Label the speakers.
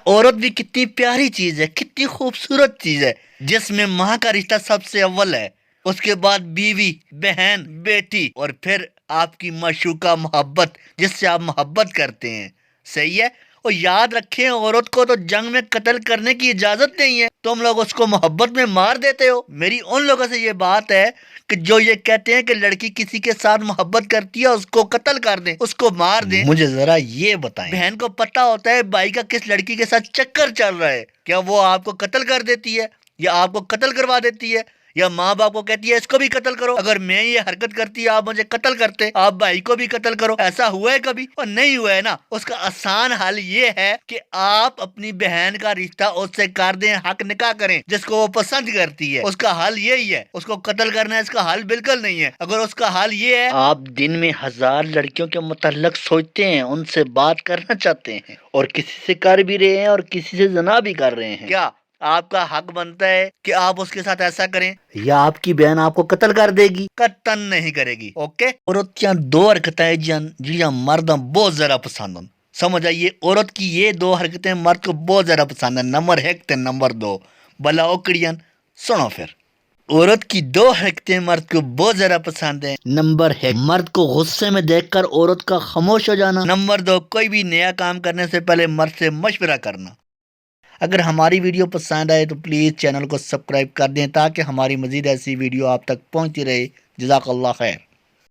Speaker 1: عورت بھی کتنی پیاری چیز ہے، کتنی خوبصورت چیز ہے، جس میں ماں کا رشتہ سب سے اول ہے، اس کے بعد بیوی، بہن، بیٹی، اور پھر آپ کی معشوقہ محبت جس سے آپ محبت کرتے ہیں۔ صحیح ہے؟ اور یاد رکھیں، عورت کو تو جنگ میں قتل کرنے کی اجازت نہیں ہے، تم لوگ اس کو محبت میں مار دیتے ہو۔ میری ان لوگوں سے یہ بات ہے کہ جو یہ کہتے ہیں کہ لڑکی کسی کے ساتھ محبت کرتی ہے اس کو قتل کر دیں، اس کو مار دیں، مجھے ذرا یہ بتائیں، بہن کو پتہ ہوتا ہے بھائی کا کس لڑکی کے ساتھ چکر چل رہا ہے، کیا وہ آپ کو قتل کر دیتی ہے یا آپ کو قتل کروا دیتی ہے، یا ماں باپ کو کہتی ہے اس کو بھی قتل کرو؟ اگر میں یہ حرکت کرتی آپ مجھے قتل کرتے، آپ بھائی کو بھی قتل کرو، ایسا ہوا ہے کبھی؟ اور نہیں ہوا ہے نا۔ اس کا آسان حل یہ ہے کہ آپ اپنی بہن کا رشتہ اس سے کر دیں، حق نکاح کریں جس کو وہ پسند کرتی ہے۔ اس کا حل یہی ہے، اس کو قتل کرنا اس کا حل بالکل نہیں ہے۔ اگر اس کا حل یہ ہے، آپ دن میں 1000 لڑکیوں کے متعلق سوچتے ہیں، ان سے بات کرنا چاہتے ہیں، اور کسی سے کر بھی رہے ہیں اور کسی سے زنا بھی کر رہے ہیں، کیا آپ کا حق بنتا ہے کہ آپ اس کے ساتھ ایسا کریں، یا آپ کی بہن آپ کو قتل کر دے گی؟ قطعاً نہیں کرے گی۔ اوکے؟ عورت دو حرکتیں جی مردوں بہت زیادہ پسند ہیں، سمجھ آئیے، عورت کی یہ دو حرکتیں مرد کو بہت زیادہ پسند ہیں۔ نمبر 1 تے نمبر 2 بلا اوکڑین سنو پھر۔ عورت کی دو حرکتیں مرد کو بہت زیادہ پسند ہیں۔ نمبر 1، مرد کو غصے میں دیکھ کر عورت کا خاموش ہو جانا۔ نمبر 2، کوئی بھی نیا کام کرنے سے پہلے مرد سے مشورہ کرنا۔ اگر ہماری ویڈیو پسند آئے تو پلیز چینل کو سبسکرائب کر دیں تاکہ ہماری مزید ایسی ویڈیو آپ تک پہنچتی رہے۔ جزاک اللہ خیر۔